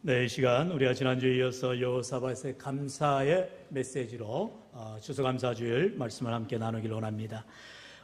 네, 이 시간 우리가 지난주에 이어서 여호사밧의 감사의 메시지로 추수감사주일 말씀을 함께 나누기를 원합니다.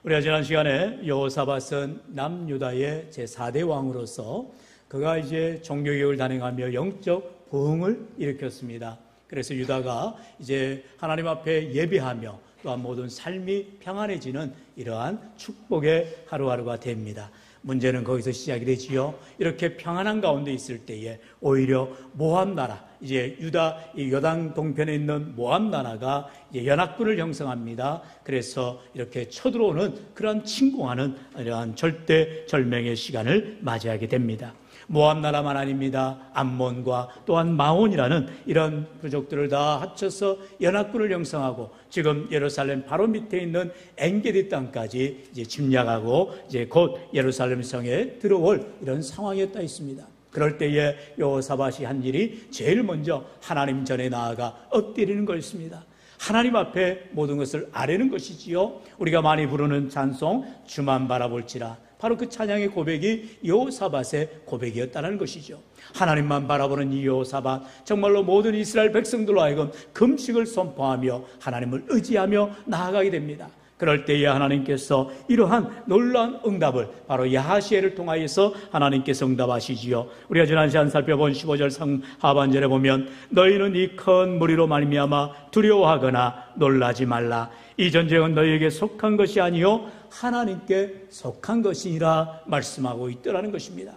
우리가 지난 시간에 여호사밧은 남유다의 제4대 왕으로서 그가 이제 종교개혁을 단행하며 영적 부흥을 일으켰습니다. 그래서 유다가 이제 하나님 앞에 예배하며 또한 모든 삶이 평안해지는 이러한 축복의 하루하루가 됩니다. 문제는 거기서 시작이 되지요. 이렇게 평안한 가운데 있을 때에 오히려 모압 나라, 이제 유다 이 요단 동편에 있는 모압 나라가 이제 연합군을 형성합니다. 그래서 이렇게 쳐들어오는 그런 침공하는 이러한 절대절명의 시간을 맞이하게 됩니다. 모압 나라만 아닙니다. 암몬과 또한 마온이라는 이런 부족들을 다 합쳐서 연합군을 형성하고 지금 예루살렘 바로 밑에 있는 엔게디 땅까지 이제 침략하고 이제 곧 예루살렘 성에 들어올 이런 상황에 떠 있습니다. 그럴 때에 여호사밧이 한 일이 제일 먼저 하나님 전에 나아가 엎드리는 것입니다. 하나님 앞에 모든 것을 아뢰는 것이지요. 우리가 많이 부르는 찬송 주만 바라볼지라, 바로 그 찬양의 고백이 여호사밧의 고백이었다는 것이죠. 하나님만 바라보는 이 여호사밧, 정말로 모든 이스라엘 백성들로 하여금 금식을 선포하며 하나님을 의지하며 나아가게 됩니다. 그럴 때에 하나님께서 이러한 놀라운 응답을 바로 야하시엘을 통하여서 하나님께서 응답하시지요. 우리가 지난 시간 살펴본 15절 하반절에 보면 너희는 이 큰 무리로 말미암아 두려워하거나 놀라지 말라. 이 전쟁은 너희에게 속한 것이 아니요 하나님께 속한 것이니라 말씀하고 있더라는 것입니다.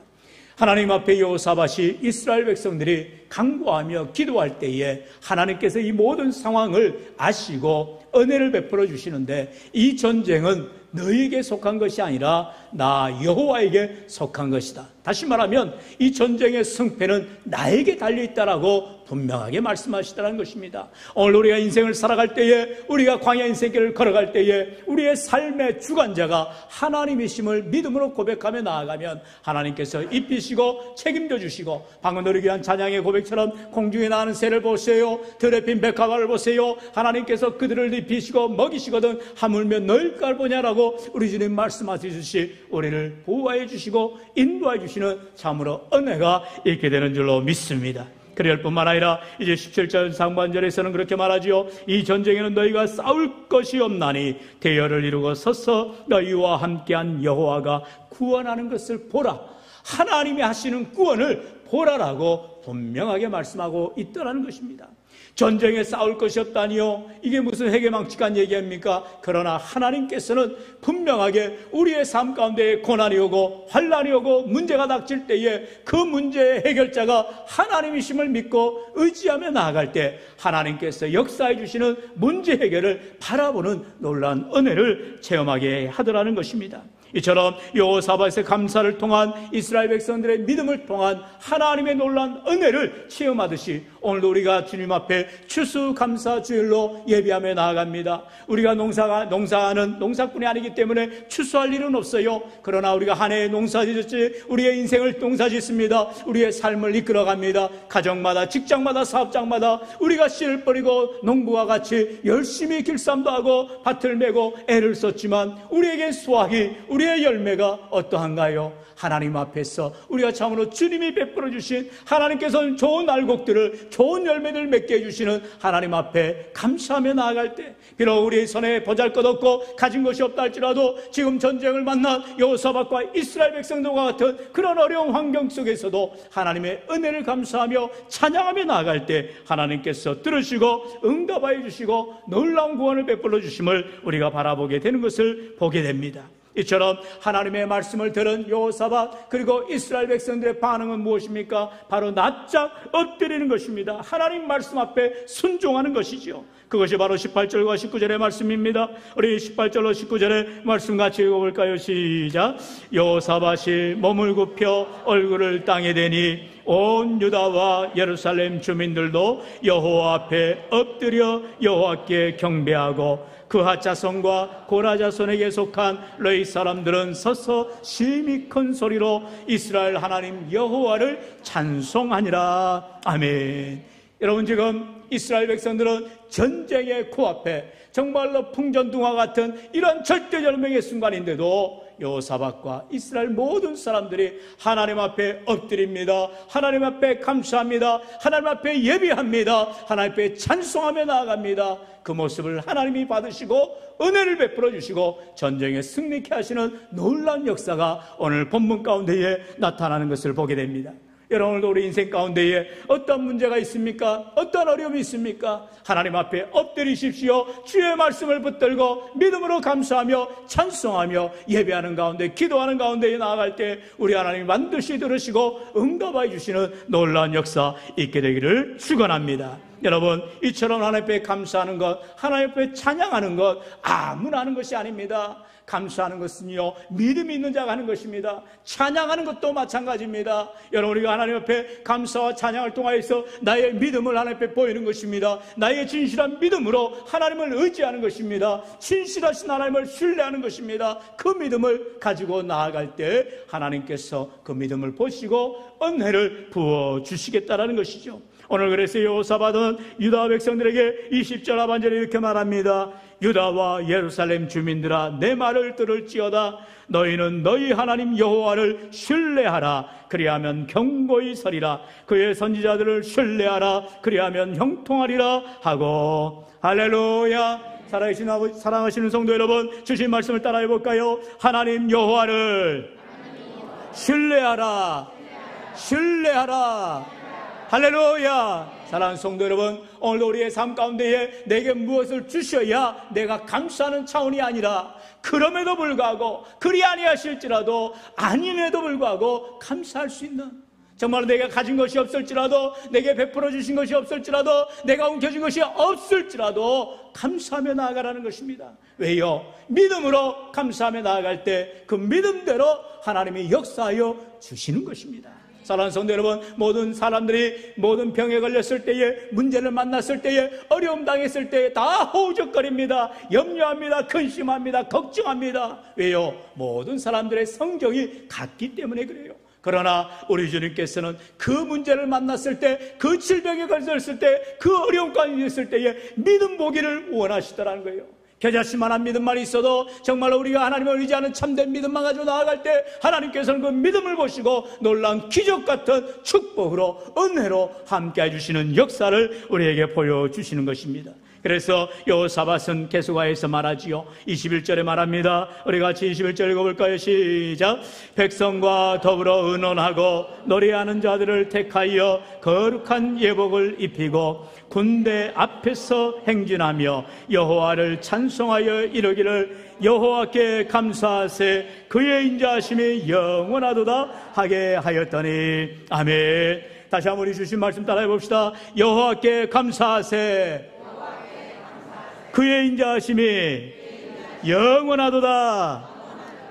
하나님 앞에 여호사밧이 이스라엘 백성들이 간구하며 기도할 때에 하나님께서 이 모든 상황을 아시고 은혜를 베풀어 주시는데, 이 전쟁은 너희에게 속한 것이 아니라 나 여호와에게 속한 것이다. 다시 말하면 이 전쟁의 승패는 나에게 달려있다라고 분명하게 말씀하시다는 것입니다. 오늘 우리가 인생을 살아갈 때에, 우리가 광야 인생길을 걸어갈 때에 우리의 삶의 주관자가 하나님이심을 믿음으로 고백하며 나아가면 하나님께서 입히시고 책임져 주시고, 방금 누리기 위한 찬양의 고백처럼 공중에 나는 새를 보세요, 들에 핀 백합화를 보세요, 하나님께서 그들을 입히시고 먹이시거든 하물며 너희를 보냐라고 우리 주님 말씀하시듯이 우리를 보호해 주시고 인도해 주시는 참으로 은혜가 있게 되는 줄로 믿습니다. 그럴 뿐만 아니라 이제 17절 상반절에서는 그렇게 말하지요. 이 전쟁에는 너희가 싸울 것이 없나니 대열을 이루고 서서 너희와 함께한 여호와가 구원하는 것을 보라. 하나님이 하시는 구원을 보라라고 분명하게 말씀하고 있더라는 것입니다. 전쟁에 싸울 것이 없다니요, 이게 무슨 해괴망측한 얘기입니까? 그러나 하나님께서는 분명하게 우리의 삶 가운데 고난이 오고 환난이 오고 문제가 닥칠 때에 그 문제의 해결자가 하나님이심을 믿고 의지하며 나아갈 때 하나님께서 역사해 주시는 문제 해결을 바라보는 놀라운 은혜를 체험하게 하더라는 것입니다. 이처럼 여호사밧의 감사를 통한 이스라엘 백성들의 믿음을 통한 하나님의 놀라운 은혜를 체험하듯이 오늘도 우리가 주님 앞에 추수감사주일로 예배하며 나아갑니다. 우리가 농사하는 농사꾼이 아니기 때문에 추수할 일은 없어요. 그러나 우리가 한 해에 농사짓듯이 우리의 인생을 농사짓습니다. 우리의 삶을 이끌어갑니다. 가정마다, 직장마다, 사업장마다 우리가 씨를 뿌리고 농부와 같이 열심히 길쌈도 하고 밭을 메고 애를 썼지만 우리에게 수확이, 우리의 열매가 어떠한가요? 하나님 앞에서 우리가 참으로 주님이 베풀어 주신, 하나님께서는 좋은 알곡들을, 좋은 열매들을 맺게 해주시는 하나님 앞에 감사하며 나아갈 때, 비록 우리의 손에 보잘것없고 가진 것이 없다 할지라도 지금 전쟁을 만난 여호사밧과 이스라엘 백성들과 같은 그런 어려운 환경 속에서도 하나님의 은혜를 감사하며 찬양하며 나아갈 때 하나님께서 들으시고 응답하여 주시고 놀라운 구원을 베풀어 주심을 우리가 바라보게 되는 것을 보게 됩니다. 이처럼 하나님의 말씀을 들은 여호사밧 그리고 이스라엘 백성들의 반응은 무엇입니까? 바로 납작 엎드리는 것입니다. 하나님 말씀 앞에 순종하는 것이죠. 그것이 바로 18절과 19절의 말씀입니다. 우리 18절로 19절의 말씀 같이 읽어볼까요? 시작. 여호사밧이 몸을 굽혀 얼굴을 땅에 대니 온 유다와 예루살렘 주민들도 여호와 앞에 엎드려 여호와께 경배하고 그하 자손과 고라 자손에게 속한 레위 사람들은 서서 심히 큰 소리로 이스라엘 하나님 여호와를 찬송하니라. 아멘. 여러분, 지금 이스라엘 백성들은 전쟁의 코앞에 정말로 풍전등화 같은 이런 절대절명의 순간인데도 여호사밧과 이스라엘 모든 사람들이 하나님 앞에 엎드립니다. 하나님 앞에 감사합니다. 하나님 앞에 예배합니다. 하나님 앞에 찬송하며 나아갑니다. 그 모습을 하나님이 받으시고 은혜를 베풀어 주시고 전쟁에 승리케 하시는 놀라운 역사가 오늘 본문 가운데에 나타나는 것을 보게 됩니다. 여러분, 오늘도 우리 인생 가운데에 어떤 문제가 있습니까? 어떤 어려움이 있습니까? 하나님 앞에 엎드리십시오. 주의 말씀을 붙들고 믿음으로 감사하며 찬송하며 예배하는 가운데, 기도하는 가운데에 나아갈 때 우리 하나님이 반드시 들으시고 응답해 주시는 놀라운 역사 있게 되기를 축원합니다. 여러분, 이처럼 하나님 앞에 감사하는 것, 하나님 앞에 찬양하는 것 아무나 하는 것이 아닙니다. 감사하는 것은요, 믿음이 있는 자가 하는 것입니다. 찬양하는 것도 마찬가지입니다. 여러분, 우리가 하나님 앞에 감사와 찬양을 통하여서 나의 믿음을 하나님 앞에 보이는 것입니다. 나의 진실한 믿음으로 하나님을 의지하는 것입니다. 진실하신 하나님을 신뢰하는 것입니다. 그 믿음을 가지고 나아갈 때 하나님께서 그 믿음을 보시고 은혜를 부어주시겠다라는 것이죠. 오늘 그래서 여호사밧은 유다 백성들에게 20절 하반절에 이렇게 말합니다. 유다와 예루살렘 주민들아, 내 말을 들을지어다. 너희는 너희 하나님 여호와를 신뢰하라. 그리하면 견고히 서리라. 그의 선지자들을 신뢰하라. 그리하면 형통하리라 하고. 할렐루야. 사랑하시는 성도 여러분, 주신 말씀을 따라해 볼까요? 하나님 여호와를 신뢰하라. 신뢰하라. 할렐루야. 사랑하는 성도 여러분, 오늘도 우리의 삶 가운데에 내게 무엇을 주셔야 내가 감사하는 차원이 아니라, 그럼에도 불구하고, 그리 아니하실지라도, 아님에도 불구하고 감사할 수 있는, 정말 내가 가진 것이 없을지라도, 내게 베풀어 주신 것이 없을지라도, 내가 움켜쥔 것이 없을지라도 감사하며 나아가라는 것입니다. 왜요? 믿음으로 감사하며 나아갈 때 그 믿음대로 하나님이 역사하여 주시는 것입니다. 사랑하는 성도 여러분, 모든 사람들이 모든 병에 걸렸을 때에, 문제를 만났을 때에, 어려움 당했을 때에 다 허우적거립니다. 염려합니다. 근심합니다. 걱정합니다. 왜요? 모든 사람들의 성경이 같기 때문에 그래요. 그러나 우리 주님께서는 그 문제를 만났을 때, 그 질병에 걸렸을 때, 그 어려움 가운데 있을 때에 믿음 보기를 원하시더라는 거예요. 겨자씨만한 믿음만 있어도 정말로 우리가 하나님을 의지하는 참된 믿음만 가지고 나아갈 때 하나님께서는 그 믿음을 보시고 놀라운 기적 같은 축복으로, 은혜로 함께 해주시는 역사를 우리에게 보여주시는 것입니다. 그래서 여호사밧은 계속하여서 말하지요. 21절에 말합니다. 우리 같이 21절 읽어볼까요? 시작. 백성과 더불어 의논하고 노래하는 자들을 택하여 거룩한 예복을 입히고 군대 앞에서 행진하며 여호와를 찬송하여 이르기를 여호와께 감사하세 그의 인자하심이 영원하도다 하게 하였더니. 아멘. 다시 한번 우리 주신 말씀 따라해 봅시다. 여호와께 감사하세 그의 인자하심이 영원하도다.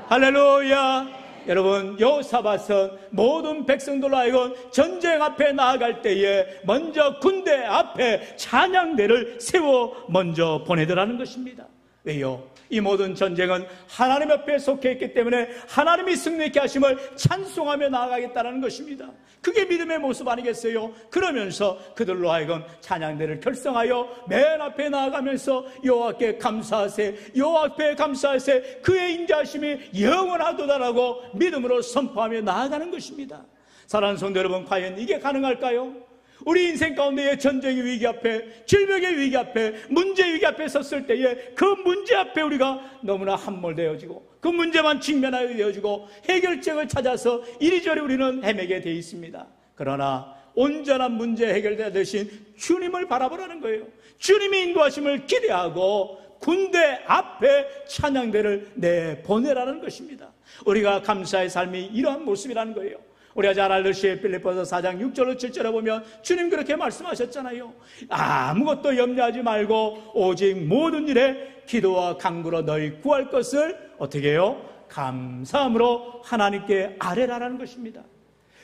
할렐루야. 여러분, 여호사밧은 모든 백성들로 하여금 전쟁 앞에 나아갈 때에 먼저 군대 앞에 찬양대를 세워 먼저 보내더라는 것입니다. 왜요? 이 모든 전쟁은 하나님 앞에 속해 있기 때문에 하나님이 승리케 하심을 찬송하며 나아가겠다는 것입니다. 그게 믿음의 모습 아니겠어요? 그러면서 그들로 하여금 찬양대를 결성하여 맨 앞에 나아가면서 여호와께 감사하세, 여호와 앞에 감사하세, 그의 인자하심이 영원하도다라고 믿음으로 선포하며 나아가는 것입니다. 사랑하는 성도 여러분, 과연 이게 가능할까요? 우리 인생 가운데의 전쟁의 위기 앞에, 질병의 위기 앞에, 문제의 위기 앞에 섰을 때에 그 문제 앞에 우리가 너무나 함몰되어지고 그 문제만 직면하게 되어지고 해결책을 찾아서 이리저리 우리는 헤매게 되어 있습니다. 그러나 온전한 문제 해결자 되신 주님을 바라보라는 거예요. 주님이 인도하심을 기대하고 군대 앞에 찬양대를 내보내라는 것입니다. 우리가 감사의 삶이 이러한 모습이라는 거예요. 우리가 잘 알듯이 빌립보서 4장 6절로 7절에 보면 주님 그렇게 말씀하셨잖아요. 아무것도 염려하지 말고 오직 모든 일에 기도와 간구로 너희 구할 것을 어떻게 해요? 감사함으로 하나님께 아뢰라라는 것입니다.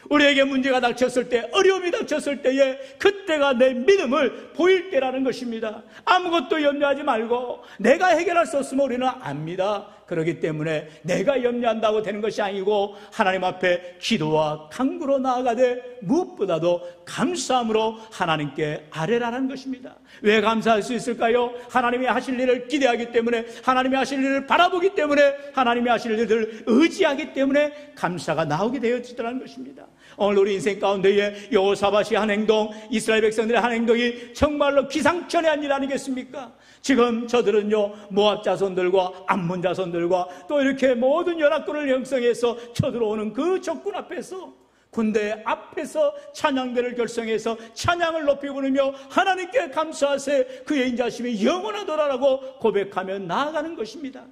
우리에게 문제가 닥쳤을 때, 어려움이 닥쳤을 때에 그때가 내 믿음을 보일 때라는 것입니다. 아무것도 염려하지 말고 내가 해결할 수 없으면 우리는 압니다. 그렇기 때문에 내가 염려한다고 되는 것이 아니고 하나님 앞에 기도와 간구로 나아가되 무엇보다도 감사함으로 하나님께 아뢰라는 것입니다. 왜 감사할 수 있을까요? 하나님이 하실 일을 기대하기 때문에, 하나님이 하실 일을 바라보기 때문에, 하나님이 하실 일을 의지하기 때문에 감사가 나오게 되어지더라는 것입니다. 오늘 우리 인생 가운데에 여호사밧이 한 행동, 이스라엘 백성들의 한 행동이 정말로 기상천외한 일 아니겠습니까? 지금 저들은요, 모압 자손들과 암몬 자손들과 또 이렇게 모든 연합군을 형성해서 쳐들어오는 그 적군 앞에서, 군대 앞에서 찬양대를 결성해서 찬양을 높이 부르며 하나님께 감사하세, 그의 인자심이 영원하더라라고 고백하며 나아가는 것입니다.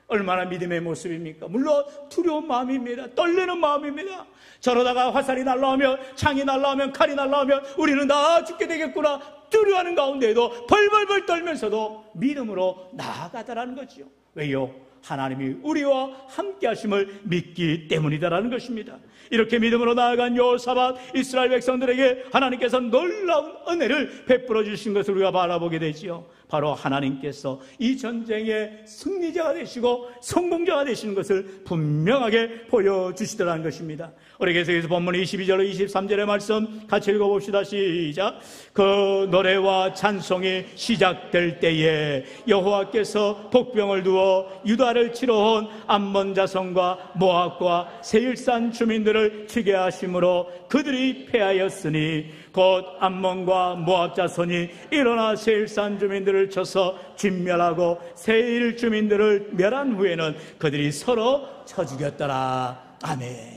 얼마나 믿음의 모습입니까? 물론 두려운 마음입니다. 떨리는 마음입니다. 저러다가 화살이 날라오면, 창이 날라오면, 칼이 날라오면 우리는 다 죽게 되겠구나 두려워하는 가운데에도 벌벌벌 떨면서도 믿음으로 나아가다라는 거지요. 왜요? 하나님이 우리와 함께 하심을 믿기 때문이다라는 것입니다. 이렇게 믿음으로 나아간 여호사밧, 이스라엘 백성들에게 하나님께서 놀라운 은혜를 베풀어 주신 것을 우리가 바라보게 되지요. 바로 하나님께서 이 전쟁의 승리자가 되시고 성공자가 되시는 것을 분명하게 보여주시더라는 것입니다. 우리 계속해서 본문 22절 23절의 말씀 같이 읽어봅시다. 시작. 그 노래와 찬송이 시작될 때에 여호와께서 복병을 두어 유다를 치러 온 암몬 자손과 모압과 세일산 주민들을 치게 하심으로 그들이 패하였으니 곧 암몬과 모압 자손이 일어나 세일산 주민들을 쳐서 진멸하고 세일 주민들을 멸한 후에는 그들이 서로 쳐 죽였더라. 아멘.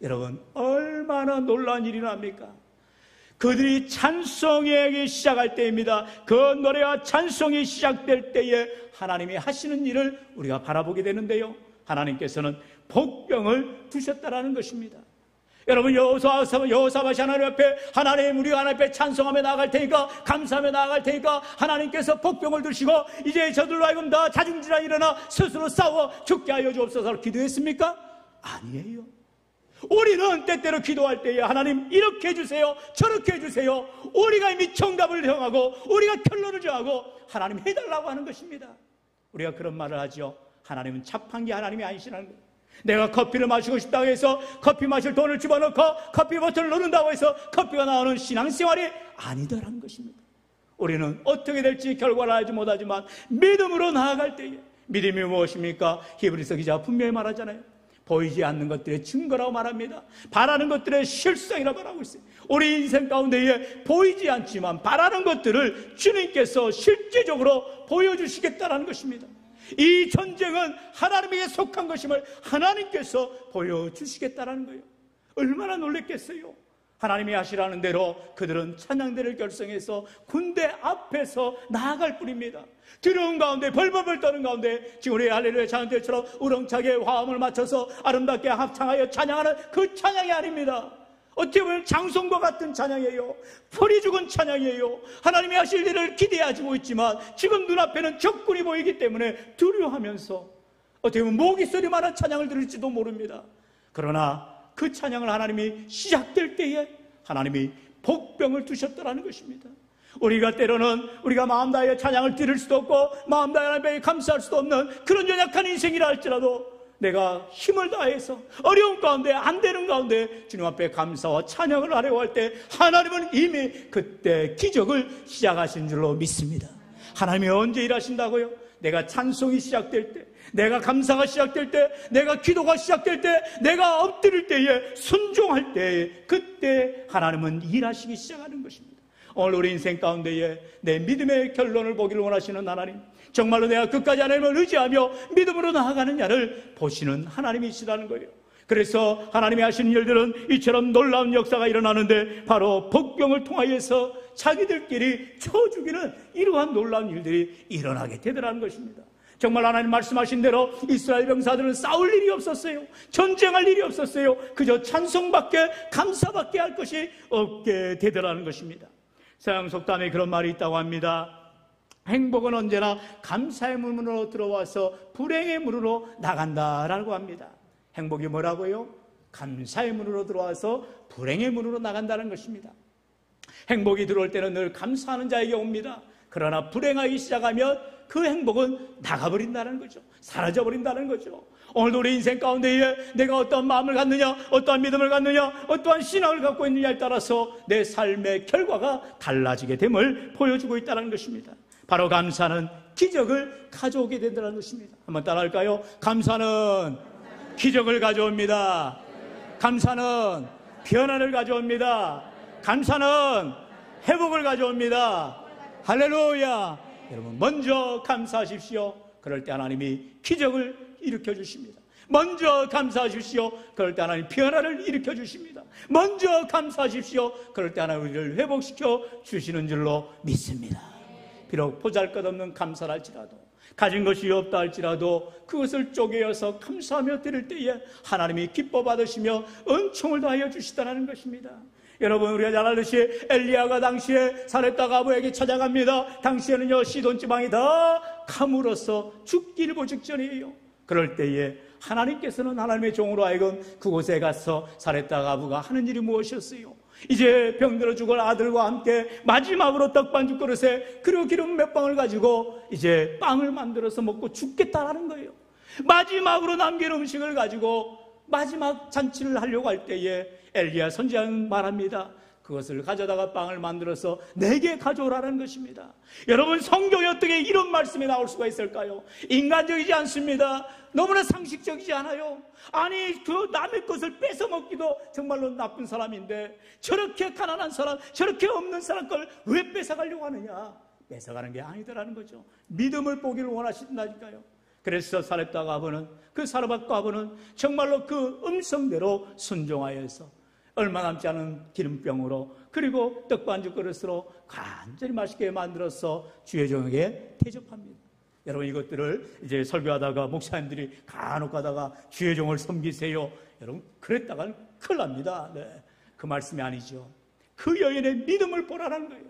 여러분, 얼마나 놀라운 일이 납니까? 그들이 찬송하기 시작할 때입니다. 그 노래와 찬송이 시작될 때에 하나님이 하시는 일을 우리가 바라보게 되는데요, 하나님께서는 복병을 두셨다라는 것입니다. 여러분, 여호사밧이 하나님 앞에, 하나님, 우리가 하나님 앞에 찬송하며 나아갈 테니까, 감사하며 나아갈 테니까 하나님께서 복병을 두시고 이제 저들로 하여금 다 자중질환 일어나 스스로 싸워 죽게 하여 주옵소서 기도했습니까? 아니에요. 우리는 때때로 기도할 때에 하나님 이렇게 해주세요, 저렇게 해주세요, 우리가 이미 정답을 정하고 우리가 결론을 정하고 하나님 해달라고 하는 것입니다. 우리가 그런 말을 하죠. 하나님은 자판기 하나님이 아니시라는 거예요. 내가 커피를 마시고 싶다고 해서 커피 마실 돈을 집어넣고 커피 버튼을 누른다고 해서 커피가 나오는 신앙생활이 아니더라는 것입니다. 우리는 어떻게 될지 결과를 알지 못하지만 믿음으로 나아갈 때에, 믿음이 무엇입니까? 히브리서 기자가 분명히 말하잖아요. 보이지 않는 것들의 증거라고 말합니다. 바라는 것들의 실상이라고 말하고 있어요. 우리 인생 가운데에 보이지 않지만 바라는 것들을 주님께서 실제적으로 보여주시겠다는 것입니다. 이 전쟁은 하나님에게 속한 것임을 하나님께서 보여주시겠다는 거예요. 얼마나 놀랬겠어요. 하나님이 하시라는 대로 그들은 찬양대를 결성해서 군대 앞에서 나아갈 뿐입니다. 두려운 가운데, 벌벌벌 떠는 가운데 지금 우리 할렐루야 찬양대처럼 우렁차게 화음을 맞춰서 아름답게 합창하여 찬양하는 그 찬양이 아닙니다. 어떻게 보면 장송과 같은 찬양이에요. 풀이 죽은 찬양이에요. 하나님이 하실 일을 기대하고 있지만 지금 눈앞에는 적군이 보이기 때문에 두려워하면서 어떻게 보면 모기 소리만한 찬양을 들을지도 모릅니다. 그러나 그 찬양을 하나님이 시작될 때에 하나님이 복병을 두셨다는 것입니다. 우리가 때로는 우리가 마음 다해 찬양을 드릴 수도 없고 마음 다해 하나님께 감사할 수도 없는 그런 연약한 인생이라 할지라도 내가 힘을 다해서 어려운 가운데, 안 되는 가운데 주님 앞에 감사와 찬양을 하려고 할 때 하나님은 이미 그때 기적을 시작하신 줄로 믿습니다. 하나님이 언제 일하신다고요? 내가 찬송이 시작될 때, 내가 감사가 시작될 때, 내가 기도가 시작될 때, 내가 엎드릴 때에, 순종할 때에, 그때 하나님은 일하시기 시작하는 것입니다. 오늘 우리 인생 가운데에 내 믿음의 결론을 보기를 원하시는 하나님, 정말로 내가 끝까지 하나님을 의지하며 믿음으로 나아가는 자를 보시는 하나님이시라는 거예요. 그래서 하나님이 하시는 일들은 이처럼 놀라운 역사가 일어나는데 바로 복병을 통하여서 자기들끼리 쳐 죽이는 이러한 놀라운 일들이 일어나게 되더라는 것입니다. 정말 하나님 말씀하신 대로 이스라엘 병사들은 싸울 일이 없었어요. 전쟁할 일이 없었어요. 그저 찬송밖에, 감사밖에 할 것이 없게 되더라는 것입니다. 서양 속담에 그런 말이 있다고 합니다. 행복은 언제나 감사의 문으로 들어와서 불행의 문으로 나간다라고 합니다. 행복이 뭐라고요? 감사의 문으로 들어와서 불행의 문으로 나간다는 것입니다. 행복이 들어올 때는 늘 감사하는 자에게 옵니다. 그러나 불행하기 시작하면 그 행복은 나가버린다는 거죠. 사라져버린다는 거죠. 오늘도 우리 인생 가운데에 내가 어떠한 마음을 갖느냐, 어떠한 믿음을 갖느냐, 어떠한 신앙을 갖고 있느냐에 따라서 내 삶의 결과가 달라지게 됨을 보여주고 있다는 것입니다. 바로 감사는 기적을 가져오게 된다는 것입니다. 한번 따라할까요? 감사는 기적을 가져옵니다. 감사는 변화를 가져옵니다. 감사는 회복을 가져옵니다. 할렐루야. 여러분, 먼저 감사하십시오. 그럴 때 하나님이 기적을 일으켜 주십니다. 먼저 감사하십시오. 그럴 때 하나님 변화를 일으켜 주십니다. 먼저 감사하십시오. 그럴 때 하나님 우리를 회복시켜 주시는 줄로 믿습니다. 비록 보잘것없는 감사랄지라도, 가진 것이 없다 할지라도 그것을 쪼개어서 감사하며 드릴 때에 하나님이 기뻐 받으시며 은총을 더하여 주시다는 것입니다. 여러분, 우리가 잘 알듯이 엘리야가 당시에 사렙다 가부에게 찾아갑니다. 당시에는요, 시돈 지방이 다 가물어서 죽기를 보 직전이에요. 그럴 때에 하나님께서는 하나님의 종으로 하여금 그곳에 가서 사렙다 가부가 하는 일이 무엇이었어요? 이제 병들어 죽을 아들과 함께 마지막으로 떡반죽 그릇에 그리고 기름 몇 방울 가지고 이제 빵을 만들어서 먹고 죽겠다라는 거예요. 마지막으로 남긴 음식을 가지고 마지막 잔치를 하려고 할 때에 엘리야 선지자는 말합니다. 그것을 가져다가 빵을 만들어서 내게 가져오라는 것입니다. 여러분, 성경에 어떻게 이런 말씀이 나올 수가 있을까요? 인간적이지 않습니다. 너무나 상식적이지 않아요. 아니, 그 남의 것을 뺏어 먹기도 정말로 나쁜 사람인데 저렇게 가난한 사람, 저렇게 없는 사람 걸 왜 뺏어가려고 하느냐? 뺏어가는 게 아니더라는 거죠. 믿음을 보기를 원하신다니까요. 그래서 사렙다 가부는, 그 사르밧 가부는 정말로 그 음성대로 순종하여서 얼마 남지 않은 기름병으로 그리고 떡반죽 그릇으로 간절히 맛있게 만들어서 주의 종에게 대접합니다. 여러분, 이것들을 이제 설교하다가 목사님들이 간혹 가다가 주의 종을 섬기세요. 여러분, 그랬다가는 큰일 납니다. 네, 그 말씀이 아니죠. 그 여인의 믿음을 보라는 거예요.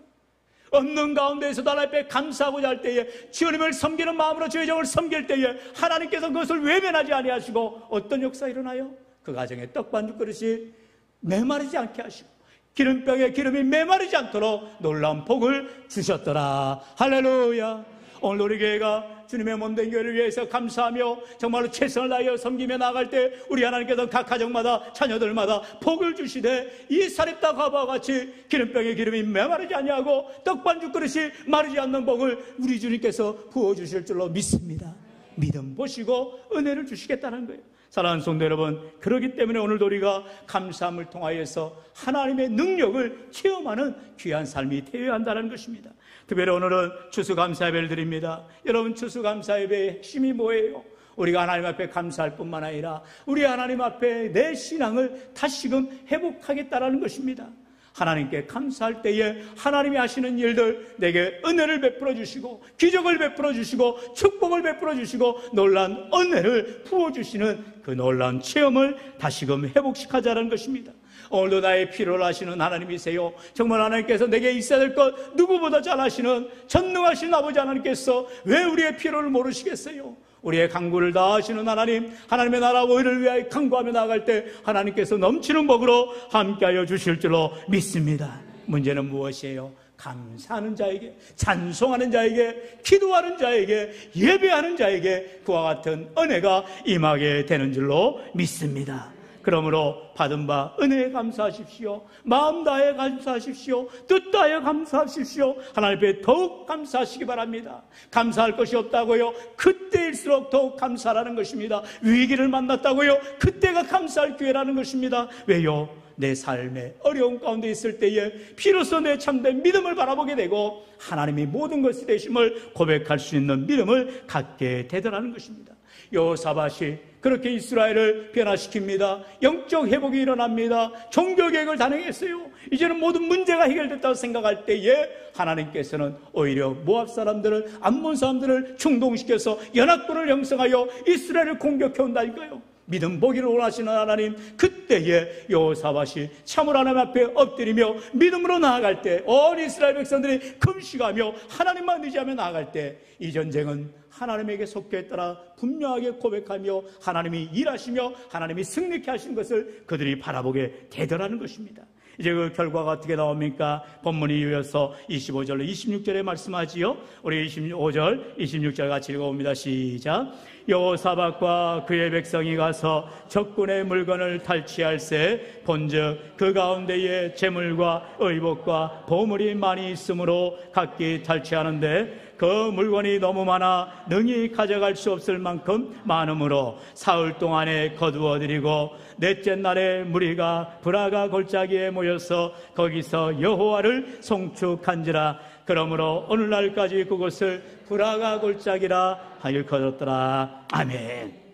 없는 가운데에서도 하나님 앞에 감사하고자 할 때에, 주님을 섬기는 마음으로 주의 종을 섬길 때에 하나님께서 그것을 외면하지 아니하시고 어떤 역사가 일어나요? 그 가정에 떡반죽 그릇이 메마르지 않게 하시고 기름병에 기름이 메마르지 않도록 놀라운 복을 주셨더라. 할렐루야. 오늘 우리 교회가 주님의 몸된 교회를 위해서 감사하며 정말로 최선을 다하여 섬기며 나아갈 때 우리 하나님께서 각 가정마다 자녀들마다 복을 주시되 이 사렙다 가부와 같이 기름병에 기름이 메마르지 아니하고 떡반죽 그릇이 마르지 않는 복을 우리 주님께서 부어주실 줄로 믿습니다. 믿음 보시고 은혜를 주시겠다는 거예요. 사랑하는 성도 여러분, 그렇기 때문에 오늘도 우리가 감사함을 통하여서 하나님의 능력을 체험하는 귀한 삶이 되어야 한다는 것입니다. 특별히 오늘은 추수감사 예배를 드립니다. 여러분, 추수감사 예배의 핵심이 뭐예요? 우리가 하나님 앞에 감사할 뿐만 아니라 우리 하나님 앞에 내 신앙을 다시금 회복하겠다라는 것입니다. 하나님께 감사할 때에 하나님이 하시는 일들, 내게 은혜를 베풀어 주시고 기적을 베풀어 주시고 축복을 베풀어 주시고 놀라운 은혜를 부어주시는 그 놀라운 체험을 다시금 회복시키자는 것입니다. 오늘도 나의 필요를 아시는 하나님이세요. 정말 하나님께서 내게 있어야 될 것 누구보다 잘 아시는 전능하신 아버지 하나님께서 왜 우리의 필요를 모르시겠어요? 우리의 간구를 다 하시는 하나님, 하나님의 나라와 의를 위하여 간구하며 나아갈 때 하나님께서 넘치는 복으로 함께하여 주실 줄로 믿습니다. 문제는 무엇이에요? 감사하는 자에게, 찬송하는 자에게, 기도하는 자에게, 예배하는 자에게 그와 같은 은혜가 임하게 되는 줄로 믿습니다. 그러므로 받은 바 은혜에 감사하십시오. 마음 다해 감사하십시오. 뜻 다해 감사하십시오. 하나님 앞에 더욱 감사하시기 바랍니다. 감사할 것이 없다고요? 그때일수록 더욱 감사라는 것입니다. 위기를 만났다고요? 그때가 감사할 기회라는 것입니다. 왜요? 내 삶의 어려움 가운데 있을 때에 비로소 내 참된 믿음을 바라보게 되고 하나님이 모든 것이 되심을 고백할 수 있는 믿음을 갖게 되더라는 것입니다. 여호사밧이 그렇게 이스라엘을 변화시킵니다. 영적 회복이 일어납니다. 종교개혁을 단행했어요. 이제는 모든 문제가 해결됐다고 생각할 때에 하나님께서는 오히려 모압 사람들을, 암몬 사람들을 충동시켜서 연합군을 형성하여 이스라엘을 공격해온다니까요. 믿음 보기를 원하시는 하나님, 그때에 여호사밧이 참으로 하나님 앞에 엎드리며 믿음으로 나아갈 때, 온 이스라엘 백성들이 금식하며 하나님만 의지하며 나아갈 때 이 전쟁은 하나님에게 속했더라 분명하게 고백하며 하나님이 일하시며 하나님이 승리케 하신 것을 그들이 바라보게 되더라는 것입니다. 이제 그 결과가 어떻게 나옵니까? 본문이 이어서 25절로 26절에 말씀하지요. 우리 25절, 26절 같이 읽어봅니다. 시작. 여호사밧과 그의 백성이 가서 적군의 물건을 탈취할세 본즉 그 가운데에 재물과 의복과 보물이 많이 있으므로 각기 탈취하는데 그 물건이 너무 많아 능히 가져갈 수 없을 만큼 많으므로 사흘 동안에 거두어들이고 넷째 날에 무리가 브라가 골짜기에 모여서 거기서 여호와를 송축한지라. 그러므로 오늘날까지 그곳을 브라가 골짜기라 일컬었더라. 아멘.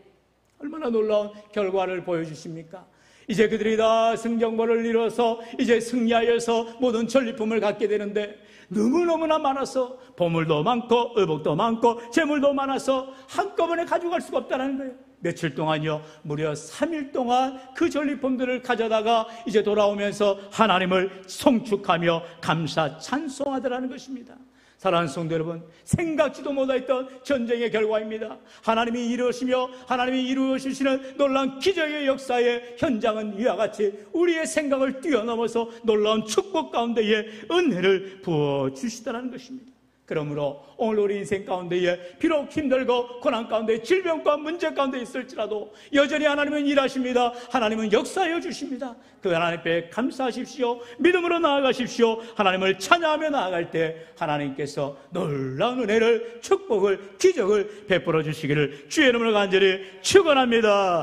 얼마나 놀라운 결과를 보여주십니까? 이제 그들이 다 승정벌을 이뤄서 이제 승리하여서 모든 전리품을 갖게 되는데 너무너무나 많아서 보물도 많고 의복도 많고 재물도 많아서 한꺼번에 가져갈 수가 없다는 거예요. 며칠 동안요, 무려 3일 동안 그 전리품들을 가져다가 이제 돌아오면서 하나님을 송축하며 감사 찬송하더라는 것입니다. 사랑하는 성도 여러분, 생각지도 못했던 전쟁의 결과입니다. 하나님이 이루시며 하나님이 이루어 주시는 놀라운 기적의 역사의 현장은 이와 같이 우리의 생각을 뛰어넘어서 놀라운 축복 가운데에 은혜를 부어주시더라는 것입니다. 그러므로 오늘 우리 인생 가운데에 비록 힘들고 고난 가운데 질병과 문제 가운데 있을지라도 여전히 하나님은 일하십니다. 하나님은 역사하여 주십니다. 그 하나님 앞에 감사하십시오. 믿음으로 나아가십시오. 하나님을 찬양하며 나아갈 때 하나님께서 놀라운 은혜를, 축복을, 기적을 베풀어 주시기를 주의 이름으로 간절히 축원합니다.